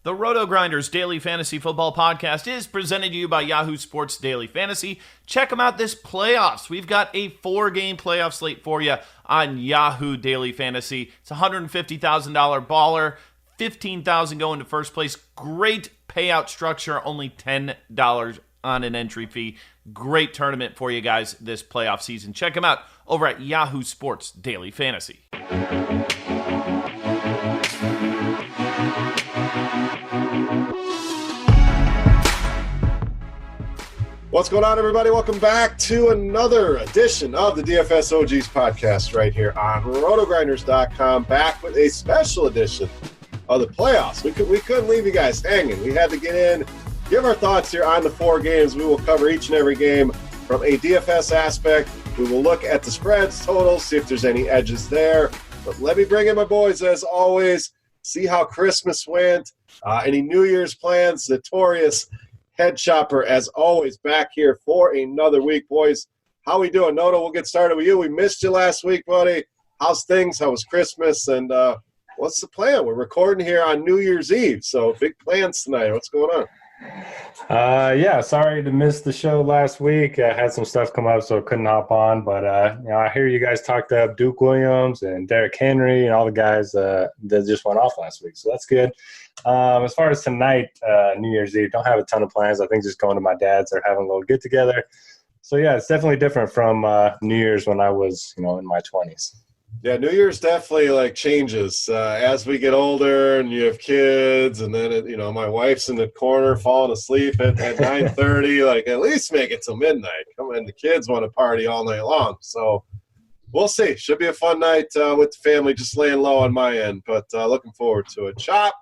The RotoGrinders Daily Fantasy Football Podcast is presented to you by Yahoo Sports Daily Fantasy. Check them out this playoffs. We've got a 4-game playoff slate for you on Yahoo Daily Fantasy. It's a $150,000 baller, $15,000 going to first place. Great payout structure, only $10 on an entry fee. Great tournament for you guys this playoff season. Check them out over at Yahoo Sports Daily Fantasy. What's going on, everybody? Welcome back to another edition of the DFS OGs podcast right here on RotoGrinders.com. Back with a special edition of the playoffs. We couldn't leave you guys hanging. We had to get in, give our thoughts here on the 4 games. We will cover each and every game from a DFS aspect. We will look at the spreads, totals, see if there's any edges there. But let me bring in my boys, as always, see how Christmas went, any New Year's plans, Notorious, headChopper, as always, back here for another week. Boys, how we doing? Noto, we'll get started with you. We missed you last week, buddy. How's things? How was Christmas? And what's the plan? We're recording here on New Year's Eve, so big plans tonight. What's going on? Yeah, sorry to miss the show last week. I had some stuff come up, so I couldn't hop on. But, I hear you guys talked up Duke Williams and Derrick Henry and all the guys that just went off last week, so that's good. As far as tonight, New Year's Eve, don't have a ton of plans. I think just going to my dad's or having a little get-together. So, yeah, it's definitely different from New Year's when I was, in my 20s. Yeah, New Year's definitely changes as we get older and you have kids, and then my wife's in the corner falling asleep at 9:30. At least make it till midnight. Come on, the kids want to party all night long. So we'll see. Should be a fun night with the family. Just laying low on my end, but looking forward to it. Chop,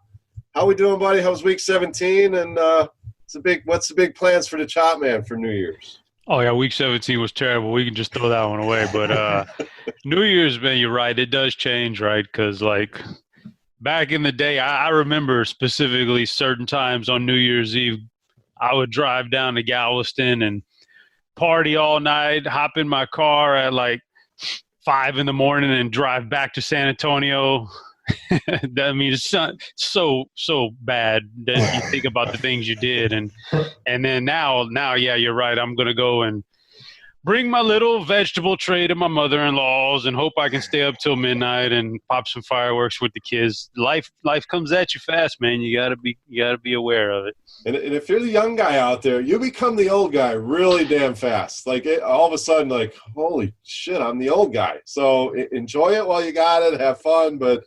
how we doing, buddy? How's week 17? And what's the big plans for the Chop man for New Year's? Oh, yeah, week 17 was terrible. We can just throw that one away. But New Year's, man, you're right. It does change, right? Because, back in the day, I remember specifically certain times on New Year's Eve, I would drive down to Galveston and party all night, hop in my car at, 5 in the morning and drive back to San Antonio. I mean, it's so bad that you think about the things you did, and then now, yeah, you're right. I'm gonna go and bring my little vegetable tray to my mother-in-law's and hope I can stay up till midnight and pop some fireworks with the kids. Life comes at you fast, man. You gotta be aware of it. And if you're the young guy out there, you become the old guy really damn fast. All of a sudden, holy shit, I'm the old guy. So enjoy it while you got it. Have fun, but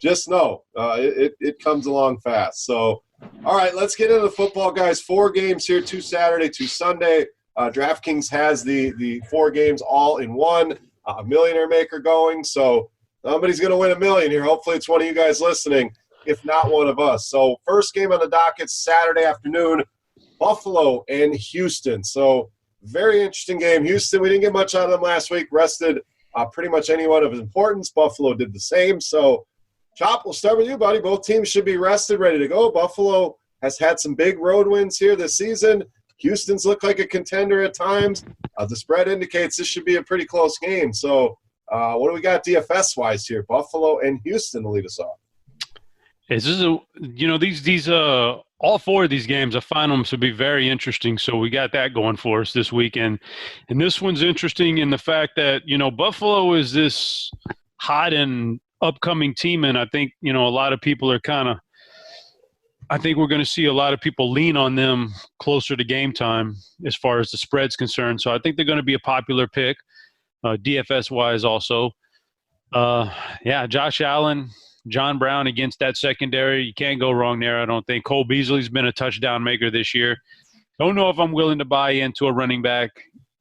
just know it comes along fast. So, all right, let's get into the football, guys. 4 games here, 2 Saturday, 2 Sunday. DraftKings has the 4 games all in one, a millionaire maker going. So somebody's going to win $1 million here. Hopefully it's one of you guys listening, if not one of us. So first game on the docket, Saturday afternoon, Buffalo and Houston. So very interesting game. Houston, we didn't get much out of them last week. Rested pretty much anyone of importance. Buffalo did the same. So, Chop, we'll start with you, buddy. Both teams should be rested, ready to go. Buffalo has had some big road wins here this season. Houston's looked like a contender at times. The spread indicates this should be a pretty close game. So what do we got DFS-wise here? Buffalo and Houston to lead us off. This is these all 4 of these games, I find them to be very interesting. So we got that going for us this weekend. And this one's interesting in the fact that, Buffalo is this hot and upcoming team, and I think a lot of people are I think we're going to see a lot of people lean on them closer to game time as far as the spread's concerned. So I think they're going to be a popular pick, DFS wise also. Josh Allen, John Brown against that secondary, you can't go wrong there. I don't think Cole Beasley's been a touchdown maker this year. Don't know if I'm willing to buy into a running back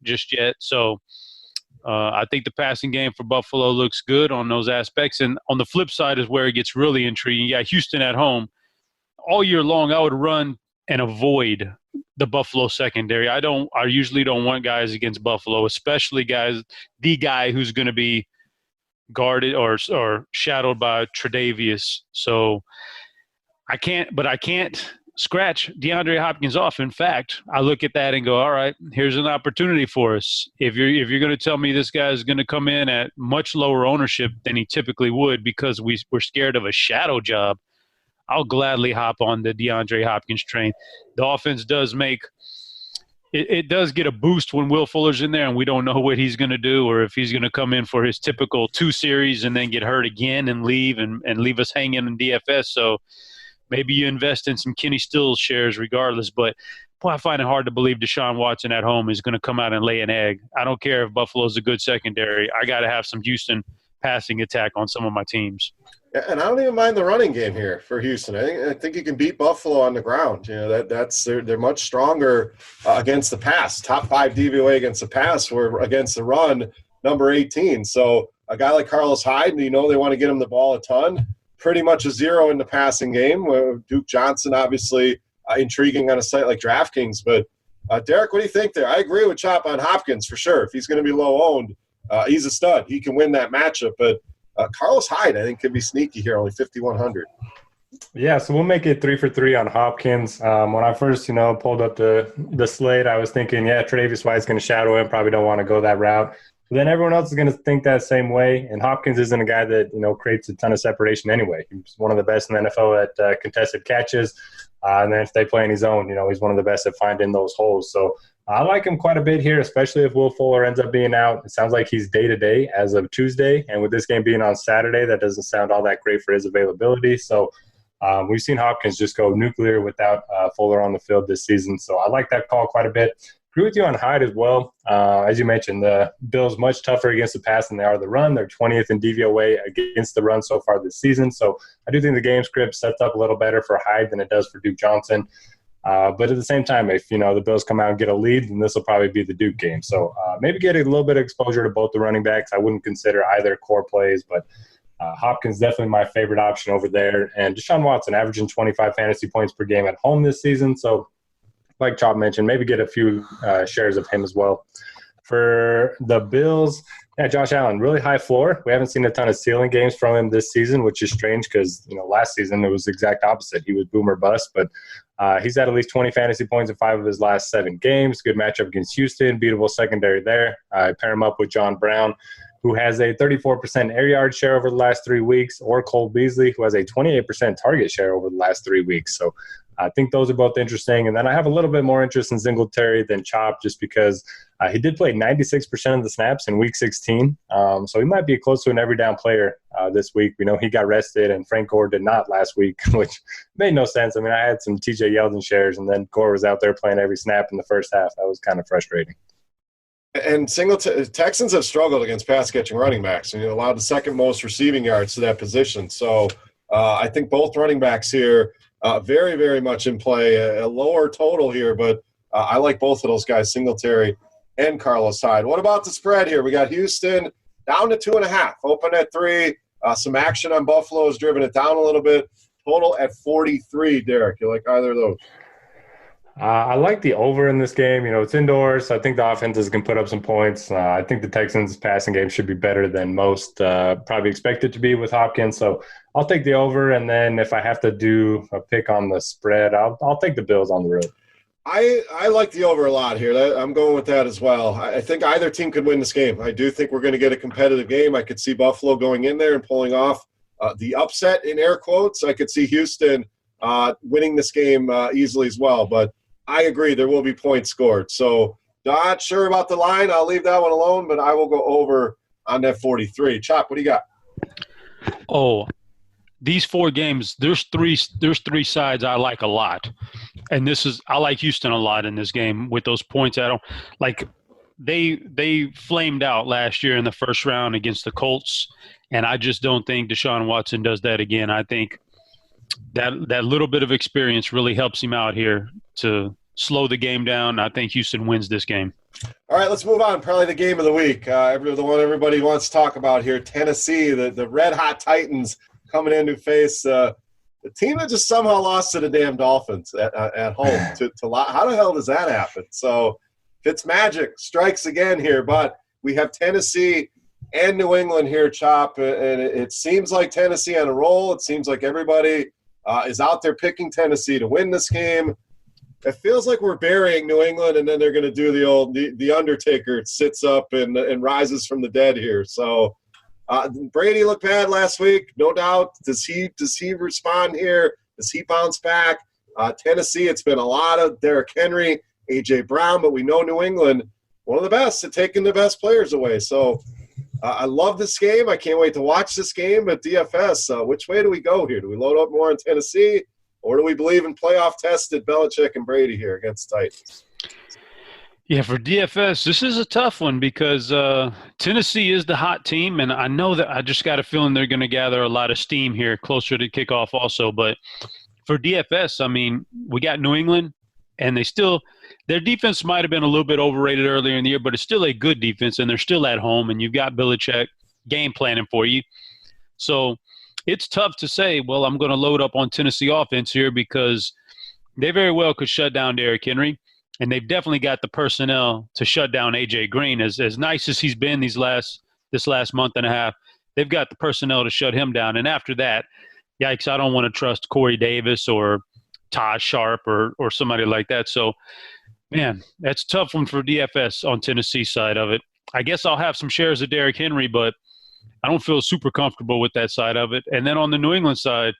just yet. So I think the passing game for Buffalo looks good on those aspects. And on the flip side is where it gets really intriguing. Yeah, Houston at home. All year long, I would run and avoid the Buffalo secondary. I usually don't want guys against Buffalo, especially the guy who's going to be guarded or shadowed by Tre'Davious. So I can't scratch DeAndre Hopkins off. In fact, I look at that and go, all right, here's an opportunity for us. If you're going to tell me this guy is going to come in at much lower ownership than he typically would because we're scared of a shadow job, I'll gladly hop on the DeAndre Hopkins train. The offense does make it does get a boost when Will Fuller's in there, and we don't know what he's going to do, or if he's going to come in for his typical 2 series and then get hurt again and leave and leave us hanging in DFS. So maybe you invest in some Kenny Stills shares regardless. But boy, I find it hard to believe Deshaun Watson at home is going to come out and lay an egg. I don't care if Buffalo's a good secondary. I got to have some Houston passing attack on some of my teams. And I don't even mind the running game here for Houston. I think you can beat Buffalo on the ground. They're much stronger against the pass. Top 5 DVOA against the pass. Where against the run, number 18. So a guy like Carlos Hyde, they want to get him the ball a ton. Pretty much a 0 in the passing game. Duke Johnson, obviously intriguing on a site like DraftKings. But Derek, what do you think there? I agree with Chop on Hopkins for sure. If he's going to be low owned, he's a stud. He can win that matchup, but. Carlos Hyde, I think, could be sneaky here, only 5,100. Yeah, so we'll make it 3 for 3 on Hopkins. When I first, pulled up the slate, I was thinking, Tre'Davious White's going to shadow him. Probably don't want to go that route. But then everyone else is going to think that same way. And Hopkins isn't a guy that, creates a ton of separation anyway. He's one of the best in the NFL at contested catches. And then if they play in his own, he's one of the best at finding those holes. So I like him quite a bit here, especially if Will Fuller ends up being out. It sounds like he's day-to-day as of Tuesday. And with this game being on Saturday, that doesn't sound all that great for his availability. So we've seen Hopkins just go nuclear without Fuller on the field this season. So I like that call quite a bit. Agree with you on Hyde as well. As you mentioned, the Bills much tougher against the pass than they are the run. They're 20th in DVOA against the run so far this season. So I do think the game script sets up a little better for Hyde than it does for Duke Johnson. But at the same time, if, the Bills come out and get a lead, then this will probably be the Duke game. So maybe get a little bit of exposure to both the running backs. I wouldn't consider either core plays, but Hopkins definitely my favorite option over there. And Deshaun Watson averaging 25 fantasy points per game at home this season. So like Chop mentioned, maybe get a few shares of him as well. For the Bills, Josh Allen, really high floor. We haven't seen a ton of ceiling games from him this season, which is strange because, last season it was the exact opposite. He was boomer bust, but he's had at least 20 fantasy points in 5 of his last 7 games. Good matchup against Houston, beatable secondary there. Pair him up with John Brown, who has a 34% air yard share over the last 3 weeks, or Cole Beasley, who has a 28% target share over the last 3 weeks. So I think those are both interesting. And then I have a little bit more interest in Singletary than Chop just because he did play 96% of the snaps in Week 16. So he might be close to an every down player this week. We know he got rested and Frank Gore did not last week, which made no sense. I mean, I had some TJ Yeldon shares and then Gore was out there playing every snap in the first half. That was kind of frustrating. And Texans have struggled against pass-catching running backs, and allowed the second most receiving yards to that position. So I think both running backs here very, very much in play. A lower total here, but I like both of those guys, Singletary and Carlos Hyde. What about the spread here? We got Houston down to 2.5, open at 3. Some action on Buffalo has driven it down a little bit. Total at 43, Derek. You like either of those? I like the over in this game. It's indoors. So I think the offenses can put up some points. I think the Texans' passing game should be better than most probably expect it to be with Hopkins. So I'll take the over, and then if I have to do a pick on the spread, I'll take the Bills on the road. I like the over a lot here. I'm going with that as well. I think either team could win this game. I do think we're going to get a competitive game. I could see Buffalo going in there and pulling off the upset in air quotes. I could see Houston winning this game easily as well. But I agree, there will be points scored. So not sure about the line. I'll leave that one alone, but I will go over on that 43. Chop, what do you got? Oh, these 4 games, there's three sides I like a lot. And I like Houston a lot in this game with those points. I don't like they flamed out last year in the first round against the Colts, and I just don't think Deshaun Watson does that again. I think that little bit of experience really helps him out here to slow the game down. I think Houston wins this game. All right, let's move on. Probably the game of the week, the one everybody wants to talk about here, Tennessee, the red-hot Titans coming in to face the team that just somehow lost to the damn Dolphins at home. How the hell does that happen? So Fitzmagic strikes again here, but we have Tennessee and New England here, Chop, and it seems like Tennessee on a roll. It seems like everybody is out there picking Tennessee to win this game. It feels like we're burying New England, and then they're going to do the Undertaker sits up and rises from the dead here. So Brady looked bad last week, no doubt. Does he respond here? Does he bounce back? Tennessee, it's been a lot of Derrick Henry, A.J. Brown, but we know New England, one of the best at taking the best players away. So I love this game. I can't wait to watch this game. But DFS, which way do we go here? Do we load up more in Tennessee, or do we believe in playoff-tested Belichick and Brady here against Titans? Yeah, for DFS, this is a tough one because Tennessee is the hot team, and I know that I just got a feeling they're going to gather a lot of steam here closer to kickoff also. But for DFS, I mean, we got New England, and their defense might have been a little bit overrated earlier in the year, but it's still a good defense, and they're still at home, and you've got Belichick game planning for you. So it's tough to say, well, I'm going to load up on Tennessee offense here because they very well could shut down Derrick Henry. And they've definitely got the personnel to shut down A.J. Green. As nice as he's been this last month and a half, they've got the personnel to shut him down. And after that, yikes, I don't want to trust Corey Davis or Todd Sharp or somebody like that. So, man, that's a tough one for DFS on Tennessee side of it. I guess I'll have some shares of Derrick Henry, but I don't feel super comfortable with that side of it. And then on the New England side,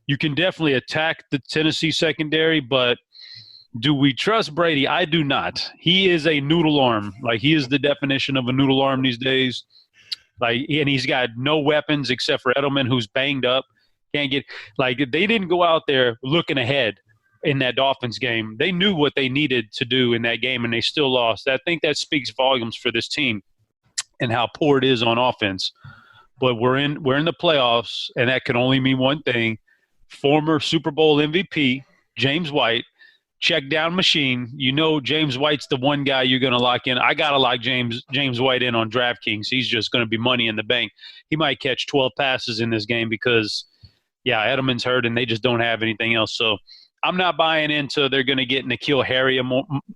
you can definitely attack the Tennessee secondary, but do we trust Brady? I do not. He is a noodle arm. Like, he is the definition of a noodle arm these days. Like, and he's got no weapons except for Edelman, who's banged up. Can't get – like, they didn't go out there looking ahead in that Dolphins game. They knew what they needed to do in that game, and they still lost. I think that speaks volumes for this team and how poor it is on offense. But we're in the playoffs, and that can only mean one thing. Former Super Bowl MVP, James White, check down machine. You know James White's the one guy you're going to lock in. I got to lock James White in on DraftKings. He's just going to be money in the bank. He might catch 12 passes in this game because, yeah, Edelman's hurt and they just don't have anything else. So I'm not buying into they're going to get N'Keal Harry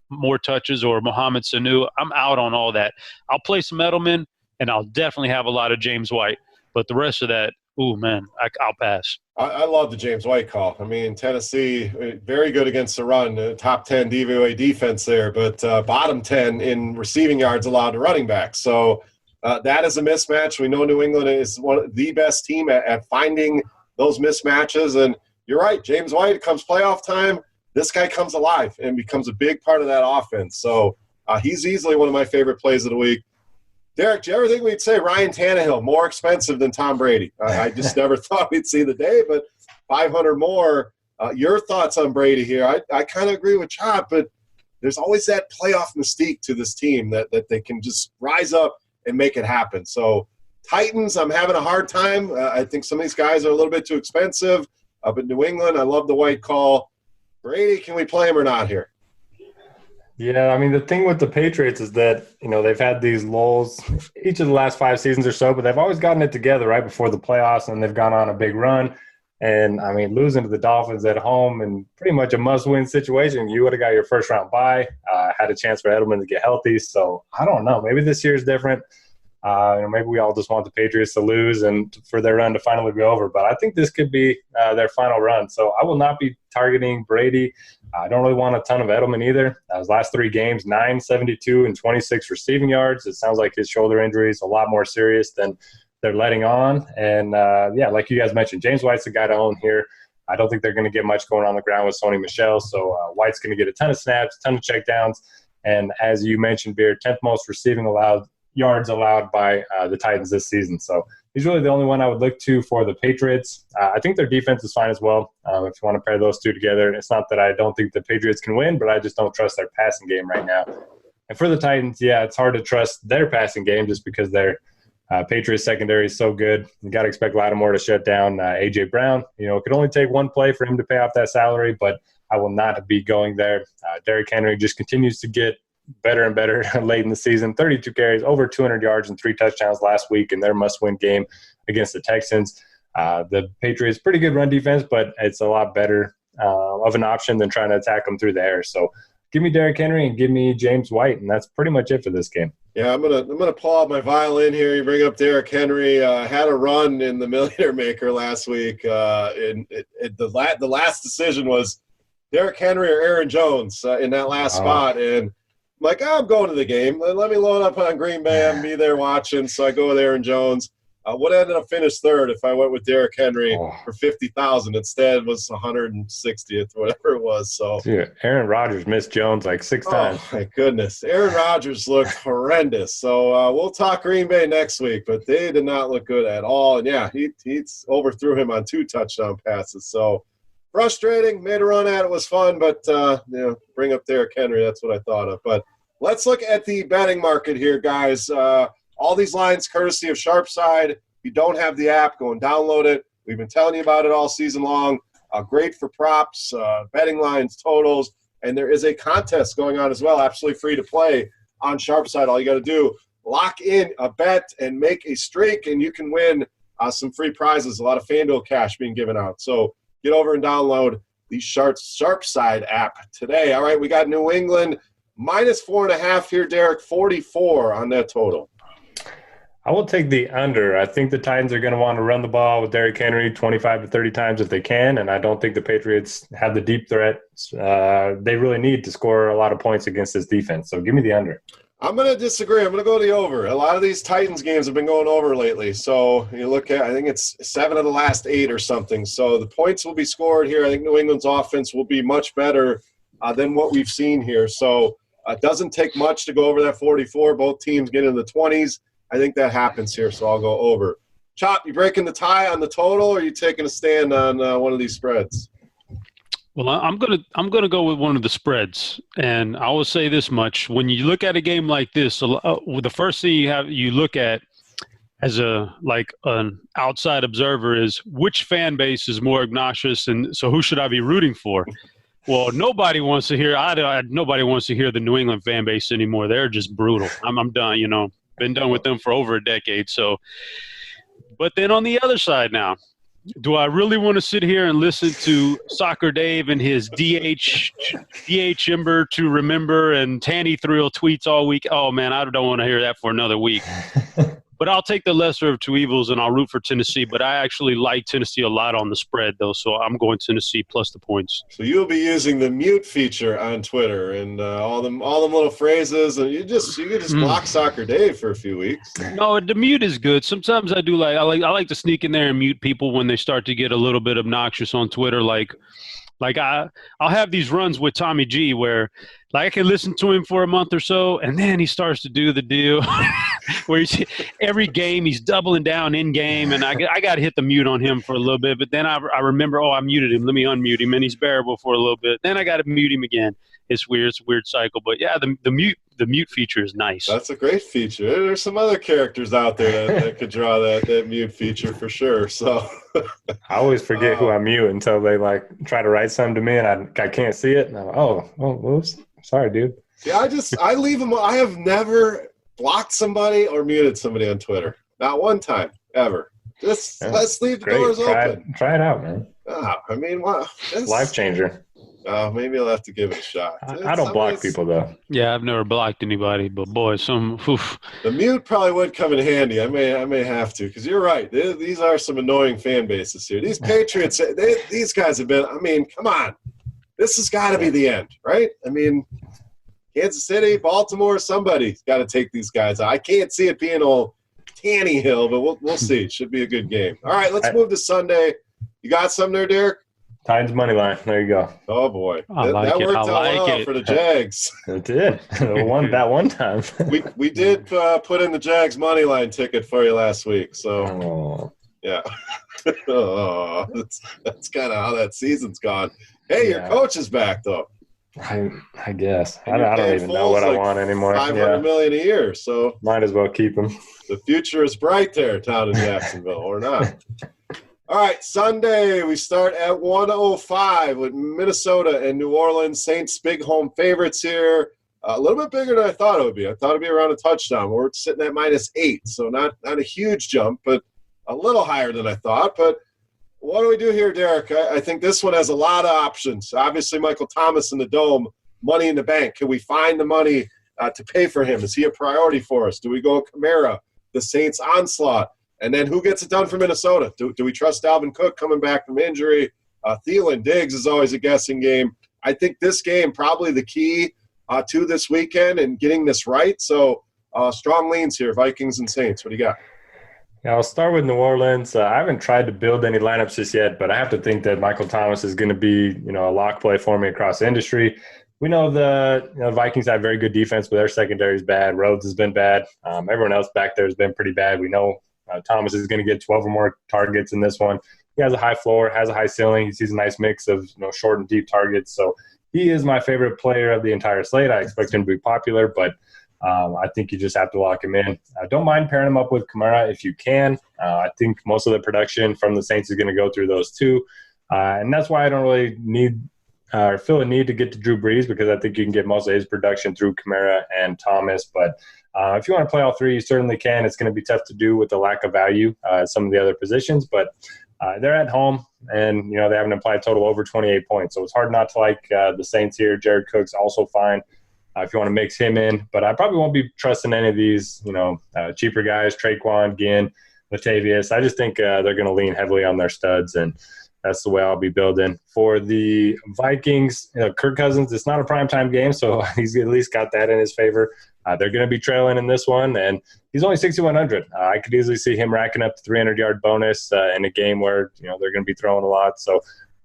more touches or Mohamed Sanu. I'm out on all that. I'll play some Edelman, and I'll definitely have a lot of James White. But the rest of that, ooh, man, I'll pass. I love the James White call. I mean, Tennessee, very good against the run, top 10 DVOA defense there, but bottom 10 in receiving yards allowed to running backs. So that is a mismatch. We know New England is one of the best team at finding those mismatches. And you're right, James White, comes playoff time, this guy comes alive and becomes a big part of that offense. So he's easily one of my favorite plays of the week. Derek, do you ever think we'd say Ryan Tannehill more expensive than Tom Brady? I just never thought we'd see the day, but 500 more. Your thoughts on Brady here? I kind of agree with Chop, but there's always that playoff mystique to this team that they can just rise up and make it happen. So Titans, I'm having a hard time. I think some of these guys are a little bit too expensive. But New England, I love the White call. Brady, can we play him or not here? Yeah, I mean, the thing with the Patriots is that, they've had these lulls each of the last 5 seasons or so, but they've always gotten it together right before the playoffs, and they've gone on a big run. And, I mean, losing to the Dolphins at home and pretty much a must-win situation, you would have got your first-round bye, had a chance for Edelman to get healthy. So, I don't know. Maybe this year is different. Maybe we all just want the Patriots to lose and for their run to finally be over. But I think this could be their final run. So I will not be targeting Brady. I don't really want a ton of Edelman either. His last 3 games, 9, 72, and 26 receiving yards. It sounds like his shoulder injury is a lot more serious than they're letting on. And, like you guys mentioned, James White's the guy to own here. I don't think they're going to get much going on the ground with Sony Michel. So White's going to get a ton of snaps, a ton of checkdowns. And as you mentioned, Beer, 10th most receiving yards allowed by the Titans this season. So he's really the only one I would look to for the Patriots. I think their defense is fine as well. If you want to pair those two together, it's not that I don't think the Patriots can win, but I just don't trust their passing game right now. And for the Titans, yeah, it's hard to trust their passing game just because their Patriots secondary is so good. You got to expect Lattimore to shut down A.J. Brown. It could only take one play for him to pay off that salary, but I will not be going there. Derrick Henry just continues to get better and better late in the season. 32 carries, over 200 yards, and 3 touchdowns last week in their must-win game against the Texans. The Patriots, pretty good run defense, but it's a lot better of an option than trying to attack them through the air. So give me Derrick Henry and give me James White, and that's pretty much it for this game. Yeah, I'm gonna pull out my violin here. You bring up Derrick Henry. Had a run in the Millionaire Maker last week. The last decision was Derrick Henry or Aaron Jones in that last spot, and I'm like, I'm going to the game. Let me load up on Green Bay and be there watching. So I go with Aaron Jones. Would have ended up finished third if I went with Derrick Henry Oh. for 50,000. Instead, was 160th, whatever it was. So, Dude, Aaron Rodgers missed Jones like 6 times. oh my goodness, Aaron Rodgers looked horrendous. So we'll talk Green Bay next week, but they did not look good at all. And yeah, he overthrew him on 2 touchdown passes. So frustrating. Made a run at it, was fun, but bring up Derrick Henry. That's what I thought of. But let's look at the betting market here, guys. All these lines courtesy of Sharpside. If you don't have the app, go and download it. We've been telling you about it all season long. Great for props, betting lines, totals, and there is a contest going on as well, absolutely free to play on Sharpside. All you got to do, lock in a bet and make a streak, and you can win some free prizes, a lot of FanDuel cash being given out. So get over and download the Sharpside app today. All right, we got New England -4.5 here, Derek, 44 on that total. I will take the under. I think the Titans are going to want to run the ball with Derrick Henry 25 to 30 times if they can, and I don't think the Patriots have the deep threat they really need to score a lot of points against this defense. So give me the under. I'm going to disagree. I'm going to go the over. A lot of these Titans games have been going over lately. So you look at, I think it's 7 of the last 8 or something. So the points will be scored here. I think New England's offense will be much better than what we've seen here. So it doesn't take much to go over that 44. Both teams get in the 20s. I think that happens here, so I'll go over. Chop, you breaking the tie on the total, or are you taking a stand on one of these spreads? Well, I'm gonna go with one of the spreads, and I will say this much: when you look at a game like this, the first thing you look at as an outside observer is which fan base is more obnoxious, and so who should I be rooting for? Well, nobody wants to hear the New England fan base anymore. They're just brutal. I'm done. Been done with them for over a decade. So, but then on the other side now, do I really want to sit here and listen to Soccer Dave and his DH Ember to remember and Tanny Thrill tweets all week? Oh man, I don't want to hear that for another week. But I'll take the lesser of two evils and I'll root for Tennessee. But I actually like Tennessee a lot on the spread, though, so I'm going Tennessee plus the points. So you'll be using the mute feature on Twitter and all them little phrases, and you can just block Soccer Dave for a few weeks. No, the mute is good. Sometimes I like to sneak in there and mute people when they start to get a little bit obnoxious on Twitter. Like I'll have these runs with Tommy G where I can listen to him for a month or so, and then he starts to do the deal where every game he's doubling down in game, and I got to hit the mute on him for a little bit. But then I remember, I muted him. Let me unmute him, and he's bearable for a little bit. Then I got to mute him again. It's weird. It's a weird cycle. But yeah, the mute feature is nice. That's a great feature. There's some other characters out there that could draw that mute feature for sure. So I always forget who I mute until they try to write something to me and I can't see it. And I'm like, whoops. Sorry, dude. Yeah, I leave them. I have never blocked somebody or muted somebody on Twitter. Not one time, ever. Let's leave the doors open. Try it out, man. I mean, what? Life changer. Maybe I'll have to give it a shot. I don't block people, though. Yeah, I've never blocked anybody, but boy, the mute probably would come in handy. I may have to, because you're right. These are some annoying fan bases here. These Patriots, these guys have been. I mean, come on. This has got to be the end, right? I mean, Kansas City, Baltimore, somebody's got to take these guys out. I can't see it being old Tanny Hill, but we'll see. It should be a good game. All right, let's move to Sunday. You got something there, Derek? Titans money line. There you go. Oh, boy. That worked out well for the Jags. It did. That one time. we did put in the Jags money line ticket for you last week. So, yeah. That's kind of how that season's gone. Hey, your coach is back, though. I guess. I don't even know what I want anymore. $500 million a year. So might as well keep him. The future is bright there, down in Jacksonville, or not. All right, Sunday, we start at 105 with Minnesota and New Orleans Saints, big home favorites here. A little bit bigger than I thought it would be. I thought it would be around a touchdown. We're sitting at -8, so not a huge jump, but a little higher than I thought. But what do we do here, Derek? I think this one has a lot of options. Obviously, Michael Thomas in the Dome, money in the bank. Can we find the money to pay for him? Is he a priority for us? Do we go Kamara, the Saints onslaught? And then who gets it done for Minnesota? Do we trust Dalvin Cook coming back from injury? Thielen, Diggs is always a guessing game. I think this game probably the key to this weekend and getting this right. So strong leans here, Vikings and Saints. What do you got? Yeah, I'll start with New Orleans. I haven't tried to build any lineups just yet, but I have to think that Michael Thomas is going to be, a lock play for me across the industry. We know the Vikings have very good defense, but their secondary is bad. Rhodes has been bad. Everyone else back there has been pretty bad. We know Thomas is going to get 12 or more targets in this one. He has a high floor, has a high ceiling. He sees a nice mix of short and deep targets. So he is my favorite player of the entire slate. I expect him to be popular, but I think you just have to lock him in. Don't mind pairing him up with Kamara if you can. I think most of the production from the Saints is going to go through those two. And that's why I don't really need or feel a need to get to Drew Brees, because I think you can get most of his production through Kamara and Thomas. But if you want to play all three, you certainly can. It's going to be tough to do with the lack of value at some of the other positions. But they're at home, and they have an implied total over 28 points. So it's hard not to like the Saints here. Jared Cook's also fine. If you want to mix him in. But I probably won't be trusting any of these, cheaper guys, Traquan, Ginn, Latavius. I just think they're going to lean heavily on their studs, and that's the way I'll be building. For the Vikings, Kirk Cousins, it's not a primetime game, so he's at least got that in his favor. They're going to be trailing in this one, and he's only 6,100. I could easily see him racking up the 300-yard bonus in a game where they're going to be throwing a lot. So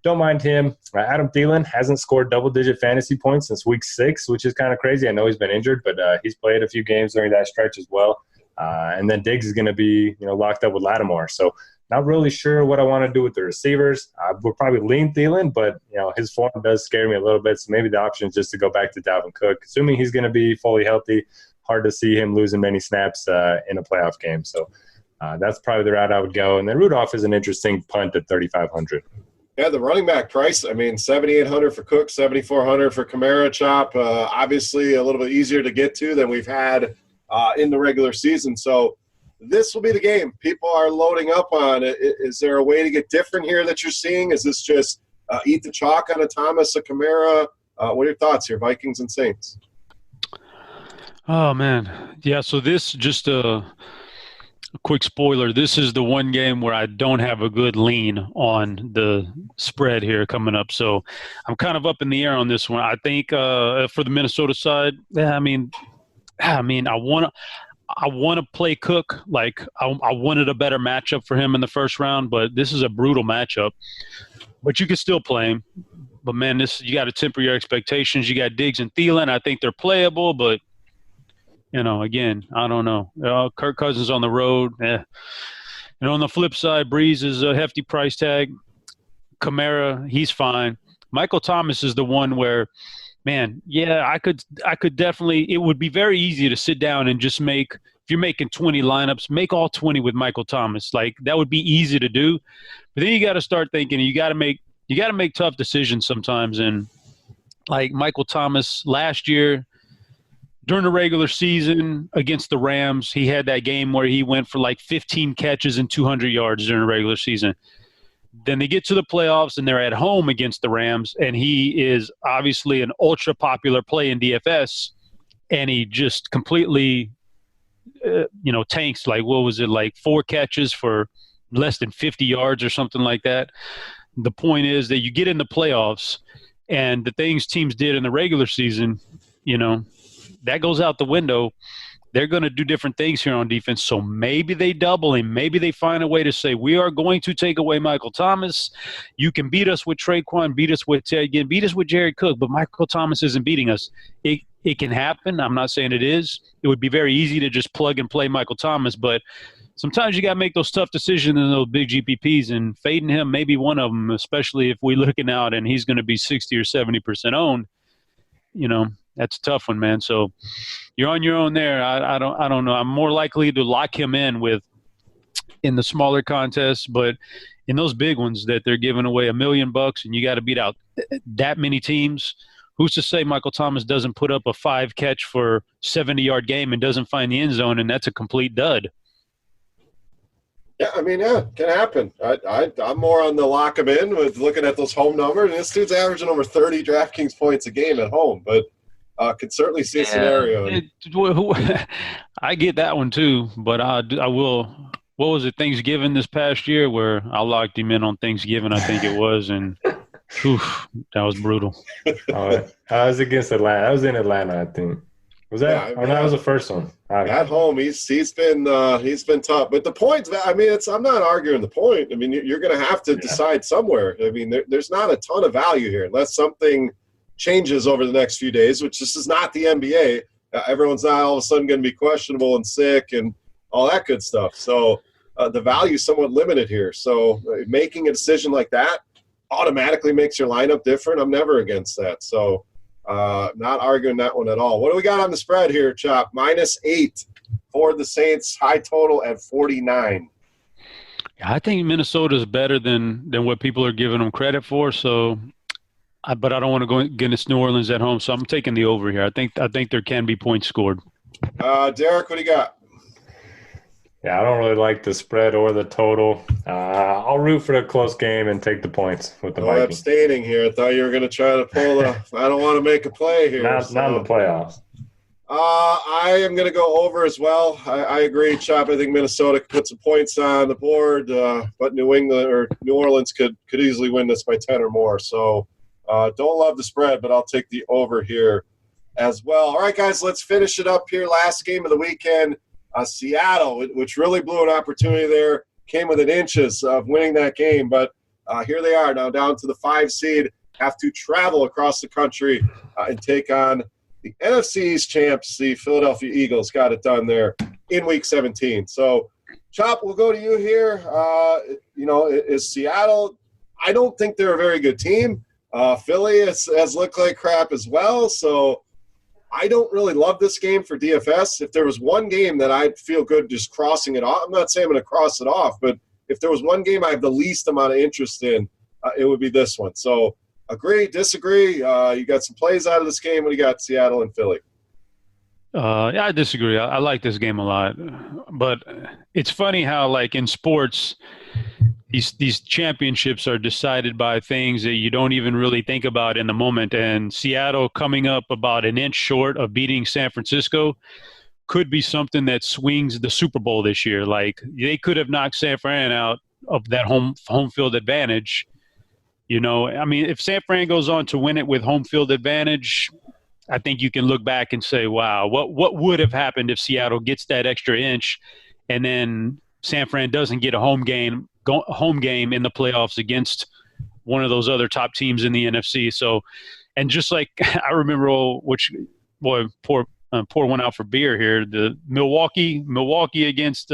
don't mind him. Adam Thielen hasn't scored double-digit fantasy points since week 6, which is kind of crazy. I know he's been injured, but he's played a few games during that stretch as well. And then Diggs is going to be locked up with Lattimore. So not really sure what I want to do with the receivers. We'll probably lean Thielen, but his form does scare me a little bit. So maybe the option is just to go back to Dalvin Cook, assuming he's going to be fully healthy. Hard to see him losing many snaps in a playoff game. So that's probably the route I would go. And then Rudolph is an interesting punt at 3,500. Yeah, the running back price, 7,800 for Cook, 7,400 for Kamara, Chop. Obviously a little bit easier to get to than we've had in the regular season. So this will be the game people are loading up on. Is there a way to get different here that you're seeing? Is this just eat the chalk on a Thomas, a Kamara? What are your thoughts here, Vikings and Saints? Oh, man. Yeah, so this, just a quick spoiler, this is the one game where I don't have a good lean on the spread here coming up. So I'm kind of up in the air on this one. I think for the Minnesota side, I want to play Cook. Like I wanted a better matchup for him in the first round, but this is a brutal matchup. But you can still play him. But man, you got to temper your expectations. You got Diggs and Thielen. I think they're playable, but again, I don't know. Kirk Cousins on the road. And on the flip side, Breeze is a hefty price tag. Kamara, he's fine. Michael Thomas is the one where, man, yeah, I could definitely – it would be very easy to sit down and just make – if you're making 20 lineups, make all 20 with Michael Thomas. Like, that would be easy to do. But then you got to start thinking you got to make tough decisions sometimes. And, like, Michael Thomas last year – during the regular season against the Rams, he had that game where he went for like 15 catches and 200 yards during the regular season. Then they get to the playoffs, and they're at home against the Rams, and he is obviously an ultra-popular play in DFS, and he just completely, tanks. Like, what was it, like 4 catches for less than 50 yards or something like that? The point is that you get in the playoffs, and the things teams did in the regular season, that goes out the window. They're going to do different things here on defense. So maybe they double him. Maybe they find a way to say, we are going to take away Michael Thomas. You can beat us with Traquan, beat us with Ted Ginn, beat us with Jared Cook, but Michael Thomas isn't beating us. It can happen. I'm not saying it is. It would be very easy to just plug and play Michael Thomas, but sometimes you got to make those tough decisions in those big GPPs, and fading him may be one of them, especially if we're looking out and he's going to be 60 or 70% owned. That's a tough one, man. So you're on your own there. I don't know. I'm more likely to lock him in in the smaller contests, but in those big ones that they're giving away $1 million and you got to beat out that many teams. Who's to say Michael Thomas doesn't put up a 5-catch for 70-yard game and doesn't find the end zone, and that's a complete dud? Yeah, it can happen. I'm more on the lock him in with looking at those home numbers. And this dude's averaging over 30 DraftKings points a game at home, but could certainly see a scenario. I get that one too, but I will. What was it, Thanksgiving this past year, where I locked him in on Thanksgiving, I think it was, and that was brutal. I was against Atlanta. I was in Atlanta, I think. Was that? Yeah, Or that was the first one. At home, he's been tough. But the point, I mean, I'm not arguing the point. I mean, you're going to have to decide somewhere. I mean, there's not a ton of value here unless something changes over the next few days, which this is not the NBA. Everyone's not all of a sudden going to be questionable and sick and all that good stuff. So the value is somewhat limited here. So making a decision like that automatically makes your lineup different. I'm never against that. So not arguing that one at all. What do we got on the spread here, Chop? -8 for the Saints, high total at 49. I think Minnesota's better than what people are giving them credit for. So, but I don't want to go against New Orleans at home. So I'm taking the over here. I think there can be points scored. Derek, what do you got? Yeah, I don't really like the spread or the total. I'll root for the close game and take the points with the Vikings. Abstaining here. I thought you were going to try to pull the – I don't want to make a play here. Not in the playoffs. I am going to go over as well. I agree, Chop. I think Minnesota could put some points on the board, but New Orleans could easily win this by 10 or more. So don't love the spread, but I'll take the over here as well. All right, guys, let's finish it up here. Last game of the weekend. Seattle, which really blew an opportunity there, came within inches of winning that game. But here they are now down to the 5 seed, have to travel across the country and take on the NFC's champs, the Philadelphia Eagles. Got it done there in Week 17. So, Chop, we'll go to you here. Is Seattle – I don't think they're a very good team. Philly has looked like crap as well. So, I don't really love this game for DFS. If there was one game that I'd feel good just crossing it off, I'm not saying I'm going to cross it off, but if there was one game I have the least amount of interest in, it would be this one. So agree, disagree. You got some plays out of this game. What do you got, Seattle and Philly? Yeah, I disagree. I like this game a lot, but it's funny how, like in sports, these championships are decided by things that you don't even really think about in the moment. And Seattle coming up about an inch short of beating San Francisco could be something that swings the Super Bowl this year. Like they could have knocked San Fran out of that home field advantage. You know, I mean, if San Fran goes on to win it with home field advantage, I think you can look back and say, wow, what would have happened if Seattle gets that extra inch and then San Fran doesn't get a home game in the playoffs against one of those other top teams in the NFC. So, and just like I remember, pour one out for beer here. The Milwaukee against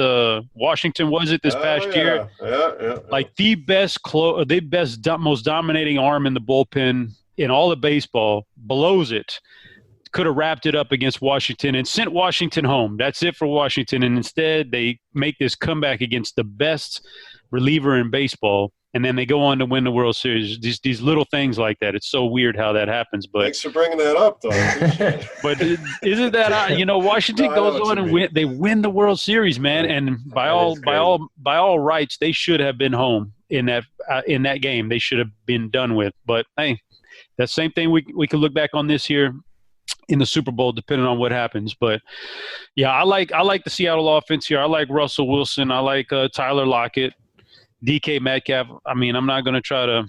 Washington, was it this past year? Yeah. Like the best, most dominating arm in the bullpen in all of baseball, blows it. Could have wrapped it up against Washington and sent Washington home. That's it for Washington. And instead, they make this comeback against the best reliever in baseball, and then they go on to win the World Series. These little things like that. It's so weird how that happps. But thanks for bringing that up, though. But isn't that Washington goes on and they win the World Series, man. And by all rights, they should have been home in that game. They should have been done with. But hey, that same thing we could look back on this year in the Super Bowl, depending on what happens. But yeah, I like the Seattle offense here. I like Russell Wilson. I like Tyler Lockett, DK Metcalf. I mean, I'm not going to try to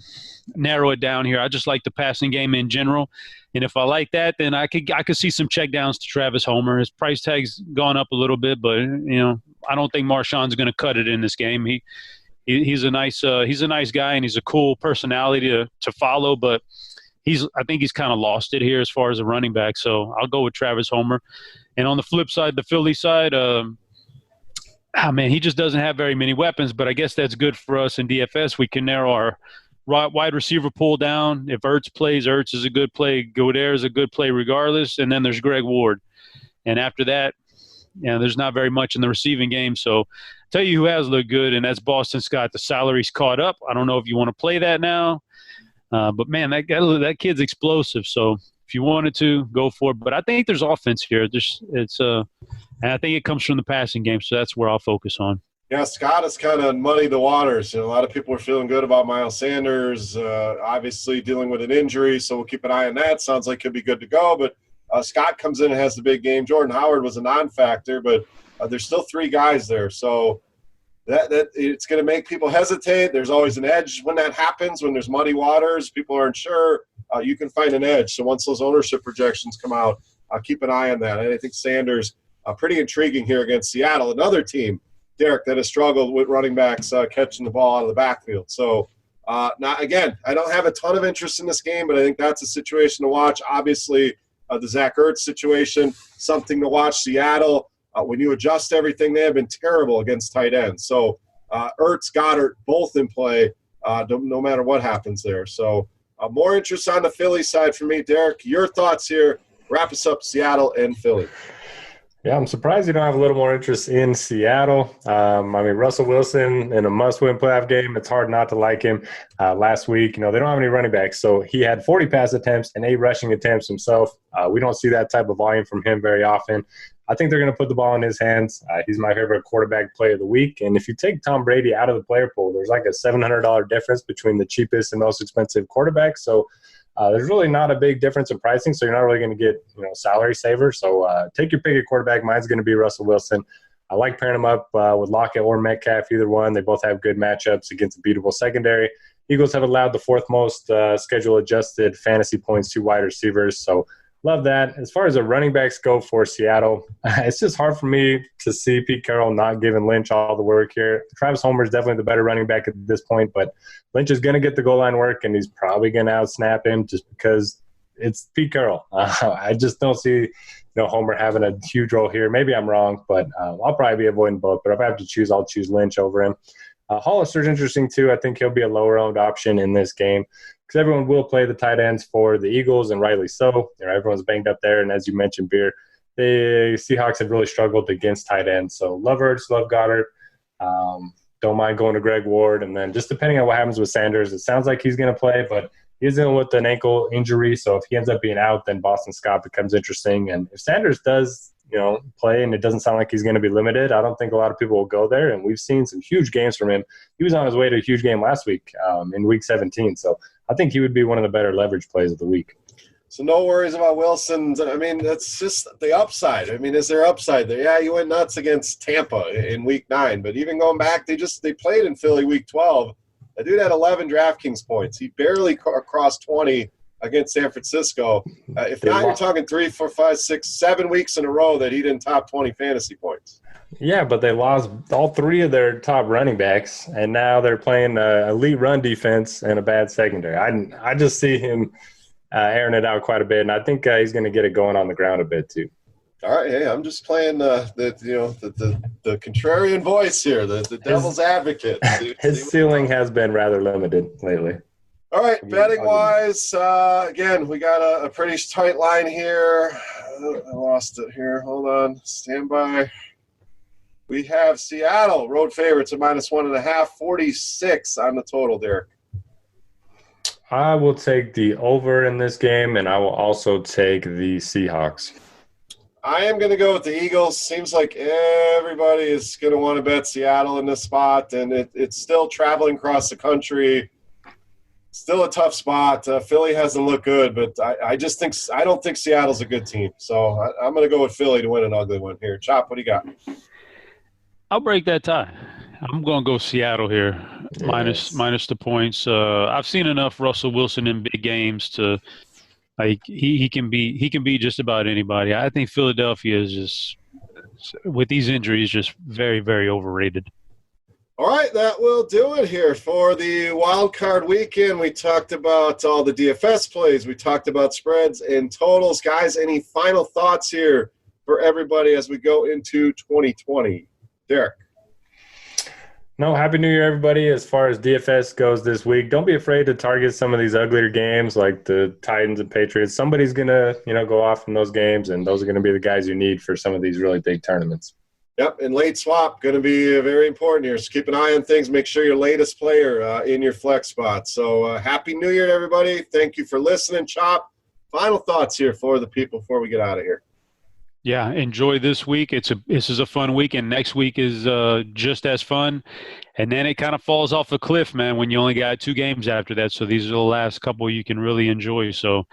narrow it down here. I just like the passing game in general. And if I like that, then I could see some checkdowns to Travis Homer. His price tag's gone up a little bit, but I don't think Marshawn's going to cut it in this game. He's a nice guy, and he's a cool personality to follow, but I think he's kind of lost it here as far as a running back. So I'll go with Travis Homer. And on the flip side, the Philly side, he just doesn't have very many weapons, but I guess that's good for us in DFS. We can narrow our wide receiver pool down. If Ertz plays, Ertz is a good play. Goddard is a good play regardless. And then there's Greg Ward. And after that, there's not very much in the receiving game. So I'll tell you who has looked good, and that's Boston Scott. The salary's caught up. I don't know if you want to play that now. But, man, that kid's explosive. So if you wanted to, go for it. But I think there's offense here. And I think it comes from the passing game, so that's where I'll focus on. Yeah, Scott has kind of muddied the waters. A lot of people are feeling good about Miles Sanders, obviously dealing with an injury, so we'll keep an eye on that. Sounds like he'll be good to go. But Scott comes in and has the big game. Jordan Howard was a non-factor, but there's still 3 guys there. So that it's going to make people hesitate. There's always an edge when that happens, when there's muddy waters. People aren't sure. You can find an edge. So once those ownership projections come out, keep an eye on that. And I think Sanders pretty intriguing here against Seattle, another team, Derek, that has struggled with running backs catching the ball out of the backfield. So, now again, I don't have a ton of interest in this game, but I think that's a situation to watch. Obviously, the Zach Ertz situation, something to watch. Seattle, when you adjust everything, they have been terrible against tight ends. So Ertz, Goddard, both in play, no matter what happens there. So more interest on the Philly side for me. Derek, your thoughts here. Wrap us up, Seattle and Philly. Yeah, I'm surprised you don't have a little more interest in Seattle. Russell Wilson in a must-win playoff game, it's hard not to like him. Last week, they don't have any running backs, so he had 40 pass attempts and 8 rushing attempts himself. We don't see that type of volume from him very often. I think they're going to put the ball in his hands. He's my favorite quarterback play of the week. And if you take Tom Brady out of the player pool, there's like a $700 difference between the cheapest and most expensive quarterback. So there's really not a big difference in pricing, so you're not really going to get salary saver. So take your pick at quarterback. Mine's going to be Russell Wilson. I like pairing him up with Lockett or Metcalf, either one. They both have good matchups against a beatable secondary. Eagles have allowed the 4th most schedule-adjusted fantasy points to wide receivers, so love that. As far as the running backs go for Seattle, it's just hard for me to see Pete Carroll not giving Lynch all the work here. Travis Homer is definitely the better running back at this point, but Lynch is going to get the goal line work, and he's probably going to outsnap him just because it's Pete Carroll. I just don't see Homer having a huge role here. Maybe I'm wrong, but I'll probably be avoiding both. But if I have to choose, I'll choose Lynch over him. Hollister's interesting too. I think he'll be a lower-owned option in this game, because everyone will play the tight ends for the Eagles, and rightly so. Everyone's banged up there, and as you mentioned, Beer, the Seahawks have really struggled against tight ends. So love Ertz, love Goddard. Don't mind going to Greg Ward, and then just depending on what happens with Sanders, it sounds like he's going to play, but he's dealing with an ankle injury, so if he ends up being out, then Boston Scott becomes interesting. And if Sanders does play, and it doesn't sound like he's going to be limited, I don't think a lot of people will go there. And we've seen some huge games from him. He was on his way to a huge game last week in Week 17. So I think he would be one of the better leverage plays of the week. So no worries about Wilson. That's just the upside. Is there upside there? Yeah, you went nuts against Tampa in Week 9, but even going back, they played in Philly Week 12. The dude had 11 DraftKings points. He barely crossed 20 against San Francisco. If not, you're talking 3, 4, 5, 6, 7 weeks in a row that he didn't top 20 fantasy points. Yeah, but they lost all 3 of their top running backs, and now they're playing elite run defense and a bad secondary. I just see him airing it out quite a bit, and I think he's going to get it going on the ground a bit too. All right, hey, I'm just playing the contrarian voice here, the devil's advocate. His ceiling has been rather limited lately. All right, betting-wise, again, we got a pretty tight line here. I lost it here. Hold on. Stand by. We have Seattle, road favorites at -1.5, 46 on the total, Derek. I will take the over in this game, and I will also take the Seahawks. I am going to go with the Eagles. Seems like everybody is going to want to bet Seattle in this spot, and it's still traveling across the country. Still a tough spot. Philly hasn't looked good, but I don't think Seattle's a good team. So I'm going to go with Philly to win an ugly one here. Chop, what do you got? I'll break that tie. I'm going to go Seattle here, minus the points. I've seen enough Russell Wilson in big games to he can be just about anybody. I think Philadelphia is just, with these injuries, just very, very overrated. All right, that will do it here for the wild card weekend. We talked about all the DFS plays. We talked about spreads and totals. Guys, any final thoughts here for everybody as we go into 2020? Derek. No, Happy New Year, everybody. As far as DFS goes this week, don't be afraid to target some of these uglier games like the Titans and Patriots. Somebody's going to, go off in those games, and those are going to be the guys you need for some of these really big tournaments. Yep, and late swap going to be very important here. So keep an eye on things. Make sure your latest player in your flex spot. So Happy New Year, everybody. Thank you for listening. Chop, final thoughts here for the people before we get out of here. Yeah, enjoy this week. This is a fun week, and next week is just as fun. And then it kind of falls off a cliff, man, when you only got 2 games after that. So these are the last couple you can really enjoy. So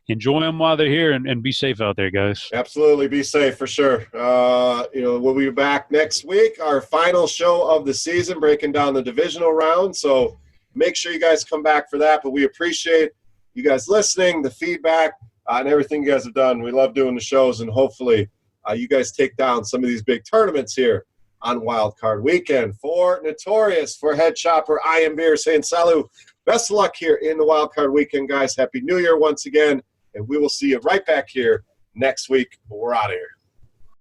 enjoy them while they're here, and be safe out there, guys. Absolutely. Be safe for sure. We'll be back next week, our final show of the season, breaking down the divisional round. So make sure you guys come back for that. But we appreciate you guys listening, the feedback. and everything you guys have done. We love doing the shows, and hopefully you guys take down some of these big tournaments here on Wild Card Weekend. For Notorious, for headChopper, I am Beer saying salut. Best of luck here in the Wild Card Weekend, guys. Happy New Year once again, and we will see you right back here next week. We're out of here.